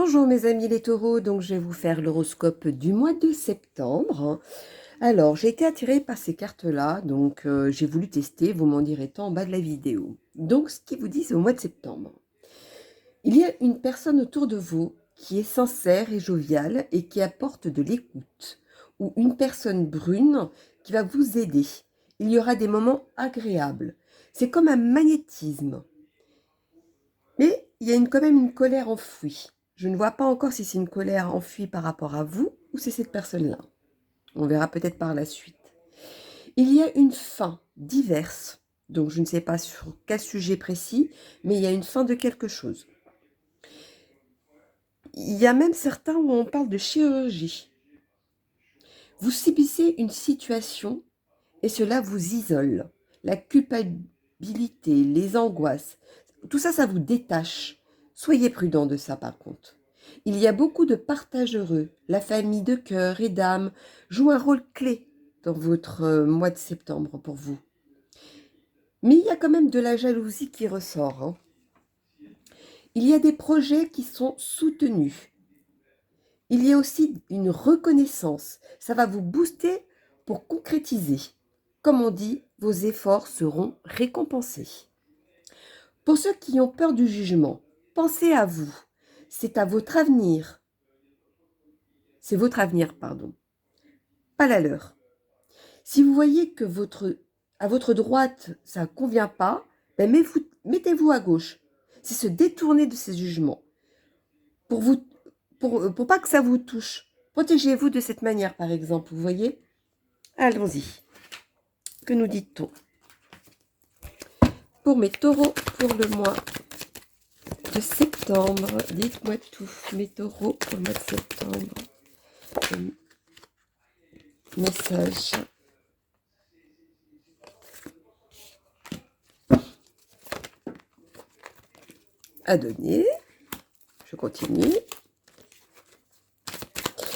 Bonjour mes amis les taureaux, donc je vais vous faire l'horoscope du mois de septembre. Alors, j'ai été attirée par ces cartes-là, donc j'ai voulu tester, vous m'en direz tant en bas de la vidéo. Donc, ce qui vous dit, c'est au mois de septembre. Il y a une personne autour de vous qui est sincère et joviale et qui apporte de l'écoute, ou une personne brune qui va vous aider. Il y aura des moments agréables. C'est comme un magnétisme. Mais il y a quand même une colère enfouie. Je ne vois pas encore si c'est une colère enfouie par rapport à vous ou c'est cette personne-là. On verra peut-être par la suite. Il y a une fin diverse, donc je ne sais pas sur quel sujet précis, mais il y a une fin de quelque chose. Il y a même certains où on parle de chirurgie. Vous subissez une situation et cela vous isole. La culpabilité, les angoisses, tout ça, ça vous détache. Soyez prudent de ça par contre. Il y a beaucoup de partage heureux. La famille de cœur et d'âme joue un rôle clé dans votre mois de septembre pour vous. Mais il y a quand même de la jalousie qui ressort, hein. Il y a des projets qui sont soutenus. Il y a aussi une reconnaissance. Ça va vous booster pour concrétiser. Comme on dit, vos efforts seront récompensés. Pour ceux qui ont peur du jugement, pensez à vous. C'est à votre avenir. C'est votre avenir, pardon. Pas la leur. Si vous voyez que à votre droite, ça ne convient pas, ben mettez-vous à gauche. C'est se détourner de ces jugements. Pour pas que ça vous touche. Protégez-vous de cette manière, par exemple. Vous voyez? Allons-y. Que nous dit-on? Pour mes taureaux, pour le mois de septembre, dites-moi tout. Mes taureaux pour le mois de septembre. Message. À donner. Je continue.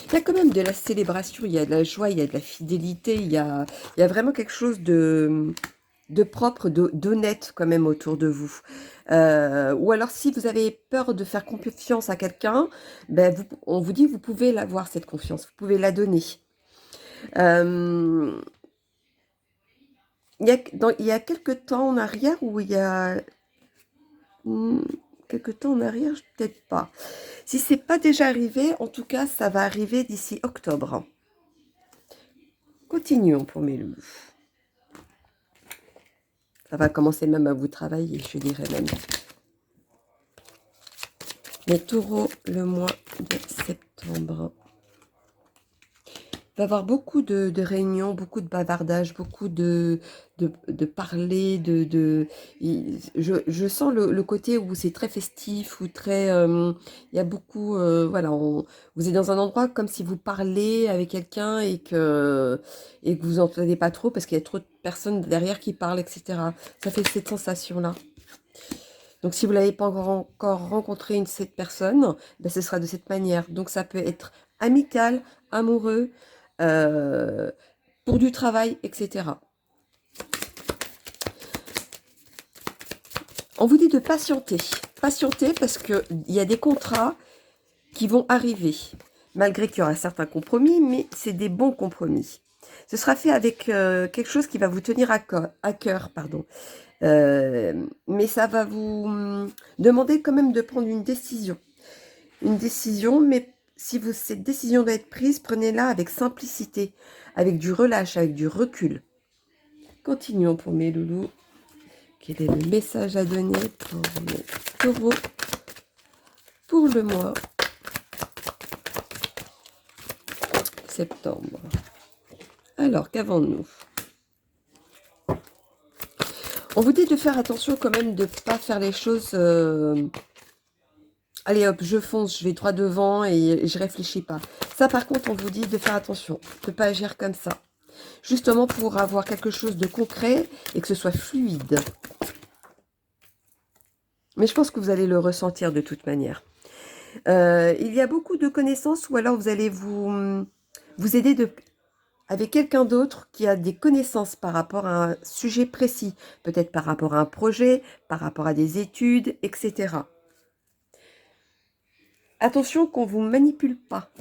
Il y a quand même de la célébration, il y a de la joie, il y a de la fidélité, il y a vraiment quelque chose de propre, d'honnête quand même autour de vous. Ou alors si vous avez peur de faire confiance à quelqu'un, ben on vous dit que vous pouvez l'avoir cette confiance, vous pouvez la donner. Il y a quelques temps en arrière où il y a... quelques temps en arrière, peut-être pas. Si c'est pas déjà arrivé, en tout cas, ça va arriver d'ici octobre. Continuons pour mes loups. Ça va commencer même à vous travailler, je dirais même. Les taureaux, le mois de septembre. Il va y avoir beaucoup de réunions, beaucoup de bavardages, beaucoup de parler, je sens le côté où c'est très festif, ou très... il y a beaucoup... voilà, vous êtes dans un endroit comme si vous parlez avec quelqu'un et que vous n'entendez pas trop parce qu'il y a trop de personnes derrière qui parlent, etc. Ça fait cette sensation-là. Donc, si vous ne l'avez pas encore rencontré cette personne, ben, ce sera de cette manière. Donc, ça peut être amical, amoureux, pour du travail, etc. On vous dit de patienter. Patienter parce qu'il y a des contrats qui vont arriver. Malgré qu'il y aura certains compromis, mais c'est des bons compromis. Ce sera fait avec quelque chose qui va vous tenir à cœur, pardon. Mais ça va vous demander quand même de prendre une décision. Une décision, mais si cette décision doit être prise, prenez-la avec simplicité, avec du relâche, avec du recul. Continuons pour mes loulous. Quel est le message à donner pour mes taureaux pour le mois septembre? Alors, qu'avons-nous? On vous dit de faire attention quand même de ne pas faire les choses... allez hop, je fonce, je vais droit devant et je réfléchis pas. Ça par contre, on vous dit de faire attention, de ne pas agir comme ça. Justement pour avoir quelque chose de concret et que ce soit fluide. Mais je pense que vous allez le ressentir de toute manière. Il y a beaucoup de connaissances ou alors vous allez vous aider avec quelqu'un d'autre qui a des connaissances par rapport à un sujet précis. Peut-être par rapport à un projet, par rapport à des études, etc. Attention qu'on ne vous manipule pas,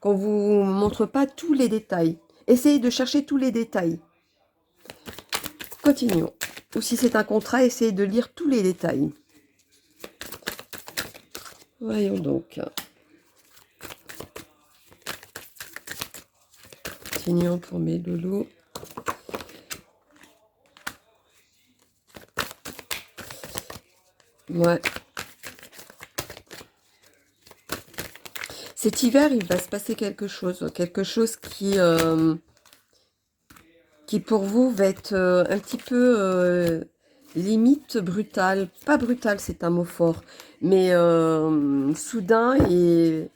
qu'on ne vous montre pas tous les détails. Essayez de chercher tous les détails. Continuons. Ou si c'est un contrat, essayez de lire tous les détails. Voyons donc. Continuons pour mes loulous. Ouais. Cet hiver, il va se passer quelque chose qui pour vous va être un petit peu limite brutal. Pas brutal, c'est un mot fort, mais soudain, et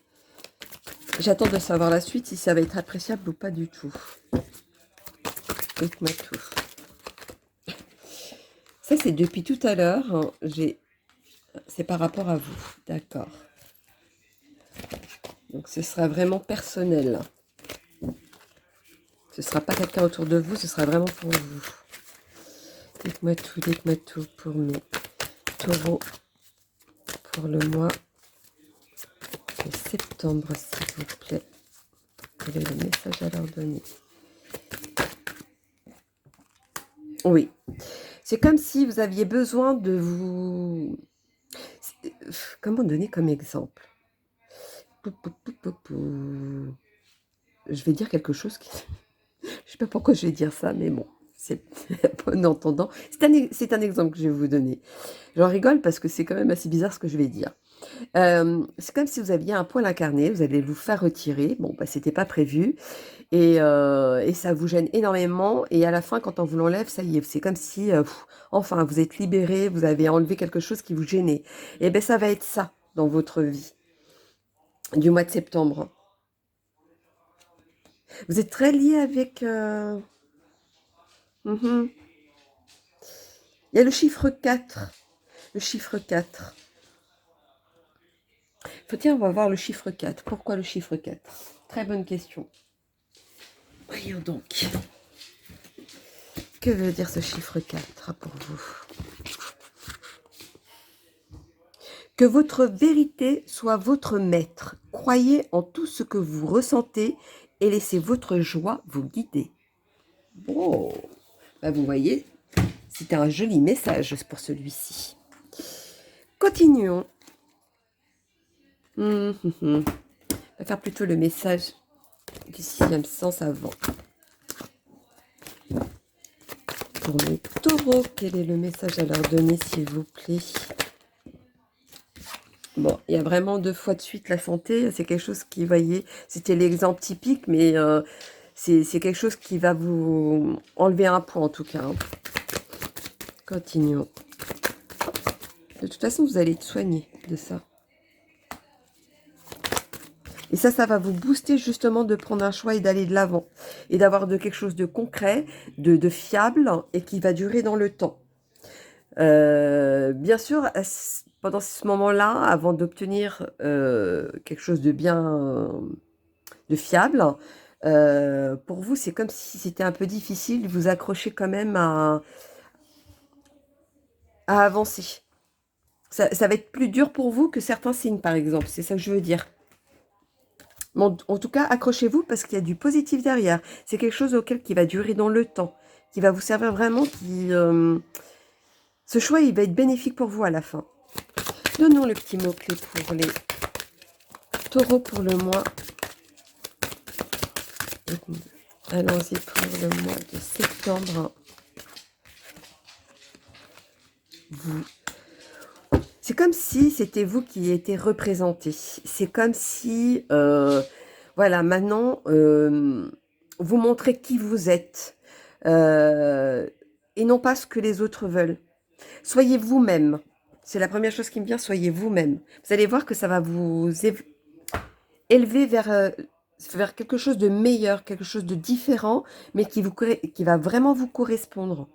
j'attends de savoir la suite, si ça va être appréciable ou pas du tout. Dites-moi tout. Ça, c'est depuis tout à l'heure. Hein, c'est par rapport à vous. D'accord. Donc, ce sera vraiment personnel. Ce ne sera pas quelqu'un autour de vous, ce sera vraiment pour vous. Dites-moi tout pour mes taureaux pour le mois de septembre, s'il vous plaît. Quel est le message à leur donner? Oui. C'est comme si vous aviez besoin de vous... Comment donner comme exemple? Je vais dire quelque chose qui... Je ne sais pas pourquoi je vais dire ça, mais bon, c'est bon entendant. C'est un exemple que je vais vous donner. J'en rigole parce que c'est quand même assez bizarre ce que je vais dire. C'est comme si vous aviez un poil incarné, vous allez vous faire retirer. Bon, bah, c'était pas prévu. Et ça vous gêne énormément. Et à la fin, quand on vous l'enlève, ça y est, c'est comme si, enfin, vous êtes libéré, vous avez enlevé quelque chose qui vous gênait. Et bien, ça va être ça dans votre vie du mois de septembre. Vous êtes très lié avec... Il y a le chiffre 4. Le chiffre 4. Tiens, on va voir le chiffre 4. Pourquoi le chiffre 4? Très bonne question. Voyons donc. Que veut dire ce chiffre 4 pour vous? Que votre vérité soit votre maître. Croyez en tout ce que vous ressentez et laissez votre joie vous guider. Bon, bah vous voyez, c'était un joli message pour celui-ci. Continuons. On va faire plutôt le message du 6e sens avant. Pour mes taureaux, quel est le message à leur donner, s'il vous plaît? Bon, il y a vraiment 2 fois de suite la santé. C'est quelque chose qui, vous voyez, c'était l'exemple typique, mais c'est quelque chose qui va vous enlever un point en tout cas. Hein. Continuons. De toute façon, vous allez être soigné de ça. Et ça va vous booster justement de prendre un choix et d'aller de l'avant. Et d'avoir quelque chose de concret, de fiable et qui va durer dans le temps. Bien sûr, pendant ce moment-là, avant d'obtenir quelque chose de bien, de fiable, pour vous, c'est comme si c'était un peu difficile, vous accrochez quand même à avancer. Ça va être plus dur pour vous que certains signes, par exemple. C'est ça que je veux dire. En tout cas, accrochez-vous parce qu'il y a du positif derrière. C'est quelque chose qui va durer dans le temps, qui va vous servir vraiment. Ce choix, il va être bénéfique pour vous à la fin. Donnons le petit mot-clé pour les taureaux pour le mois. Allons-y pour le mois de septembre. C'est comme si c'était vous qui étiez représenté. C'est comme si, voilà, maintenant, vous montrez qui vous êtes. Et non pas ce que les autres veulent. Soyez vous-même. C'est la première chose qui me vient, soyez vous-même. Vous allez voir que ça va vous élever vers quelque chose de meilleur, quelque chose de différent, mais qui va vraiment vous correspondre.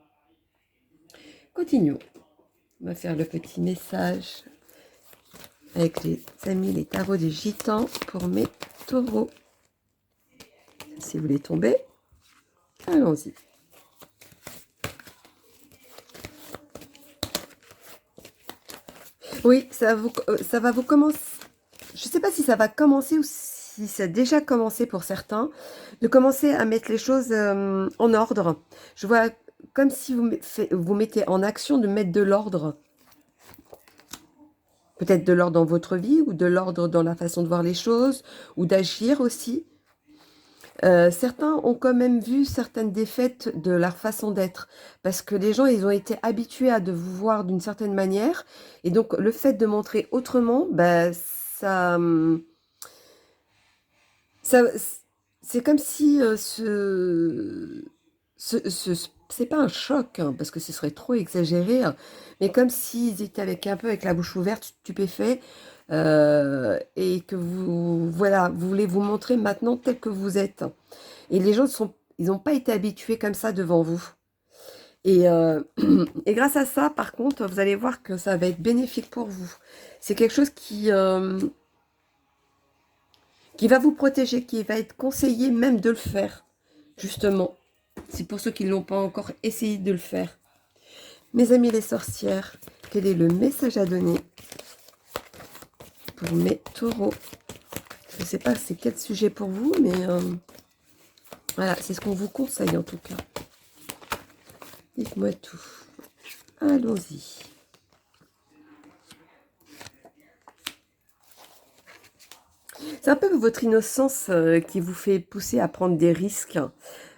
Continuons. On va faire le petit message avec les amis, les tarots des gitans pour mes taureaux. Si vous voulez tomber, allons-y. Oui, ça va vous commencer. je ne sais pas si ça va commencer ou si ça a déjà commencé pour certains, de commencer à mettre les choses en ordre. Je vois comme si vous mettez en action de mettre de l'ordre. Peut-être de l'ordre dans votre vie ou de l'ordre dans la façon de voir les choses ou d'agir aussi. Certains ont quand même vu certaines défaites de leur façon d'être parce que les gens, ils ont été habitués à de vous voir d'une certaine manière et donc le fait de montrer autrement, bah, ça c'est comme si c'est pas un choc, hein, parce que ce serait trop exagéré, hein, mais comme s'ils étaient un peu avec la bouche ouverte, stupéfaits, et que voilà, vous voulez vous montrer maintenant tel que vous êtes. Et les gens ils n'ont pas été habitués comme ça devant vous. Et, et grâce à ça, par contre, vous allez voir que ça va être bénéfique pour vous. C'est quelque chose qui va vous protéger, qui va être conseillé même de le faire, justement. C'est pour ceux qui ne l'ont pas encore essayé de le faire. Mes amis les sorcières, quel est le message à donner pour mes taureaux? Je ne sais pas c'est quel sujet pour vous, mais voilà, c'est ce qu'on vous conseille en tout cas. Dites-moi tout. Allons-y. C'est un peu votre innocence qui vous fait pousser à prendre des risques.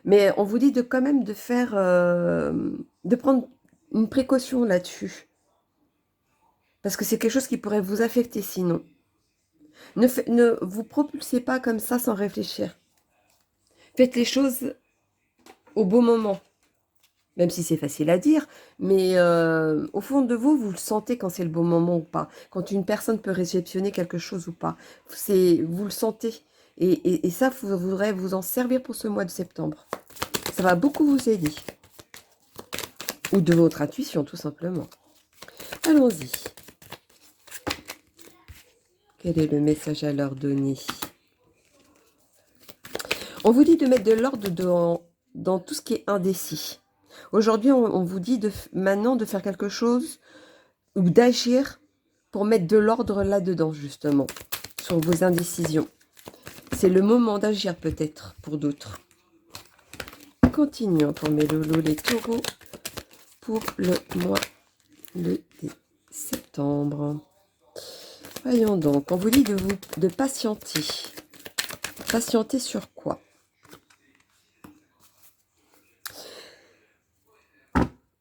Mais on vous dit de quand même de faire, de prendre une précaution là-dessus. Parce que c'est quelque chose qui pourrait vous affecter sinon. Ne vous propulsez pas comme ça sans réfléchir. Faites les choses au bon moment. Même si c'est facile à dire, mais au fond de vous, vous le sentez quand c'est le bon moment ou pas. Quand une personne peut réceptionner quelque chose ou pas. Vous le sentez. Et ça, vous voudrez vous en servir pour ce mois de septembre. Ça va beaucoup vous aider. Ou de votre intuition, tout simplement. Allons-y. Quel est le message à leur donner? On vous dit de mettre de l'ordre dans tout ce qui est indécis. Aujourd'hui, on vous dit maintenant de faire quelque chose ou d'agir pour mettre de l'ordre là-dedans, justement, sur vos indécisions. C'est le moment d'agir peut-être pour d'autres. Continuons pour mes lolos, les taureaux, pour le mois de septembre. Voyons donc, on vous dit de patienter. Patienter sur quoi?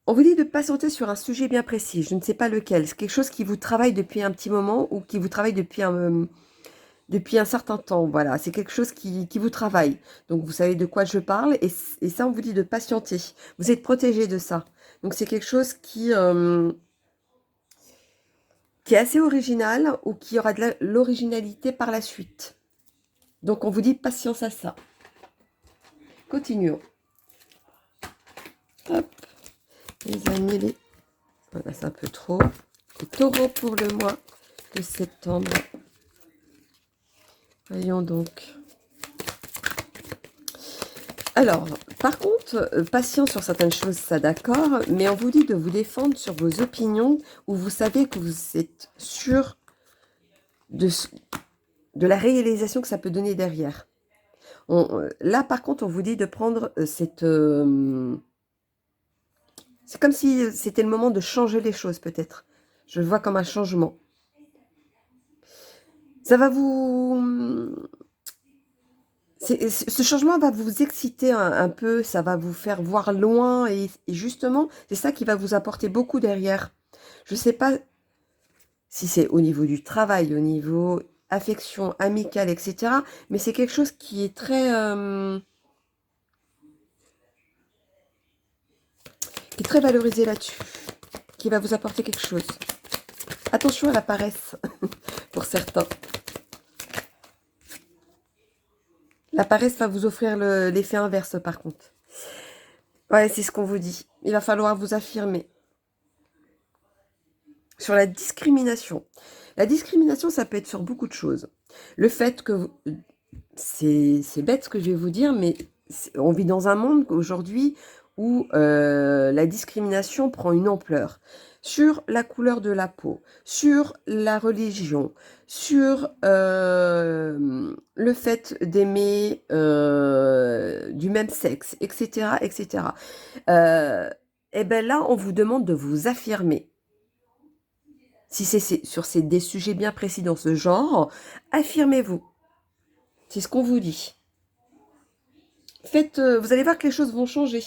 On vous dit de patienter sur un sujet bien précis, je ne sais pas lequel. C'est quelque chose qui vous travaille depuis un petit moment ou qui vous travaille depuis un certain temps. Voilà, c'est quelque chose qui vous travaille. Donc, vous savez de quoi je parle et ça, on vous dit de patienter. Vous êtes protégé de ça. Donc, c'est quelque chose qui est assez original ou qui aura de l'originalité par la suite. Donc, on vous dit patience à ça. Continuons. Hop. Les amis, voilà, c'est un peu trop. Les taureaux pour le mois de septembre. Voyons donc. Alors, par contre, patient sur certaines choses, ça d'accord, mais on vous dit de vous défendre sur vos opinions où vous savez que vous êtes sûr de la réalisation que ça peut donner derrière. Là, par contre, on vous dit de prendre cette... c'est comme si c'était le moment de changer les choses, peut-être. Je le vois comme un changement. Ça va vous... Ce changement va vous exciter un peu, ça va vous faire voir loin et justement, c'est ça qui va vous apporter beaucoup derrière. Je ne sais pas si c'est au niveau du travail, au niveau affection, amicale, etc. Mais c'est quelque chose qui est très valorisé là-dessus, qui va vous apporter quelque chose. Attention à la paresse pour certains. La paresse va vous offrir l'effet inverse par contre. Ouais, c'est ce qu'on vous dit. Il va falloir vous affirmer. Sur la discrimination. La discrimination, ça peut être sur beaucoup de choses. Le fait que... C'est bête ce que je vais vous dire, mais on vit dans un monde aujourd'hui où la discrimination prend une ampleur sur la couleur de la peau, sur la religion, sur le fait d'aimer du même sexe, etc., etc. Et bien là, on vous demande de vous affirmer. Si c'est sur des sujets bien précis dans ce genre, affirmez-vous. C'est ce qu'on vous dit. Faites, vous allez voir que les choses vont changer.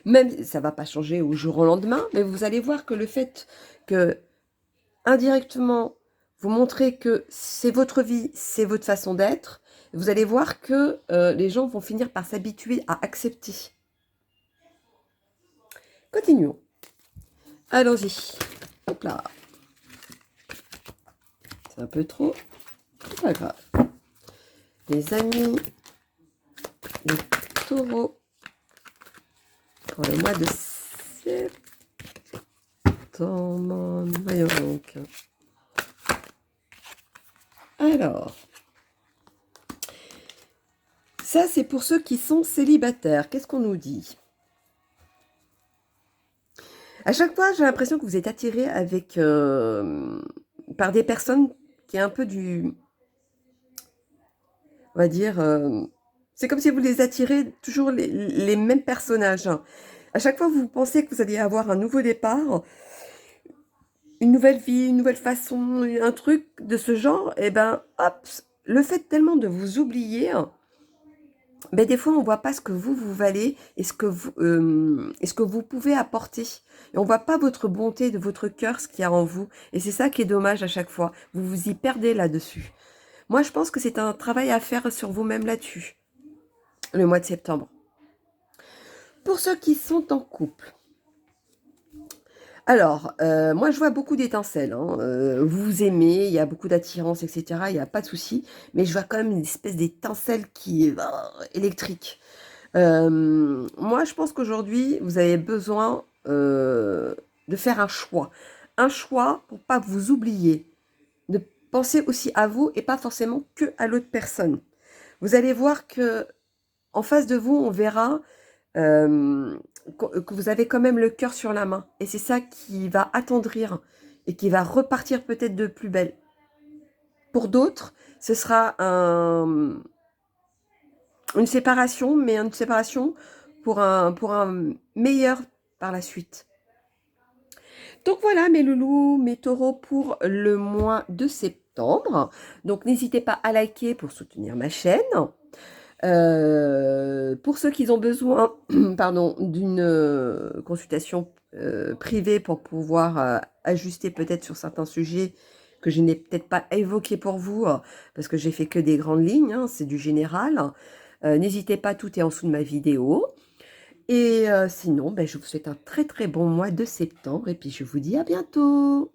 Même, ça va pas changer au jour au lendemain, mais vous allez voir que le fait que, indirectement, vous montrez que c'est votre vie, c'est votre façon d'être, vous allez voir que les gens vont finir par s'habituer à accepter. Continuons. Allons-y. Hop là. C'est un peu trop. C'est pas grave. Les amis, les taureaux, pour le mois de septembre. Voyons donc. Alors, ça c'est pour ceux qui sont célibataires. Qu'est-ce qu'on nous dit? À chaque fois, j'ai l'impression que vous êtes attiré avec par des personnes qui est un peu du, on va dire, c'est comme si vous les attirez toujours les mêmes personnages. À chaque fois, vous pensez que vous allez avoir un nouveau départ, une nouvelle vie, une nouvelle façon, un truc de ce genre, et ben, hop, le fait tellement de vous oublier, ben des fois, on voit pas ce que vous valez et ce que vous pouvez apporter. Et on voit pas votre bonté de votre cœur, ce qu'il y a en vous. Et c'est ça qui est dommage à chaque fois. Vous vous y perdez là-dessus. Moi, je pense que c'est un travail à faire sur vous-même là-dessus, le mois de septembre. Pour ceux qui sont en couple, alors, moi, je vois beaucoup d'étincelles. Hein. Vous vous aimez, il y a beaucoup d'attirance, etc. Il n'y a pas de souci. Mais je vois quand même une espèce d'étincelle qui est électrique. Moi, je pense qu'aujourd'hui, vous avez besoin de faire un choix. Un choix pour pas vous oublier. De penser aussi à vous et pas forcément que à l'autre personne. Vous allez voir que en face de vous, on verra que vous avez quand même le cœur sur la main. Et c'est ça qui va attendrir et qui va repartir peut-être de plus belle. Pour d'autres, ce sera une séparation, mais une séparation pour un meilleur par la suite. Donc voilà mes loulous, mes taureaux pour le mois de septembre. Donc n'hésitez pas à liker pour soutenir ma chaîne. Pour ceux qui ont besoin pardon, d'une consultation privée pour pouvoir ajuster peut-être sur certains sujets que je n'ai peut-être pas évoqués pour vous, parce que j'ai fait que des grandes lignes, hein, c'est du général. N'hésitez pas, tout est en dessous de ma vidéo. Et sinon, ben, je vous souhaite un très très bon mois de septembre et puis je vous dis à bientôt.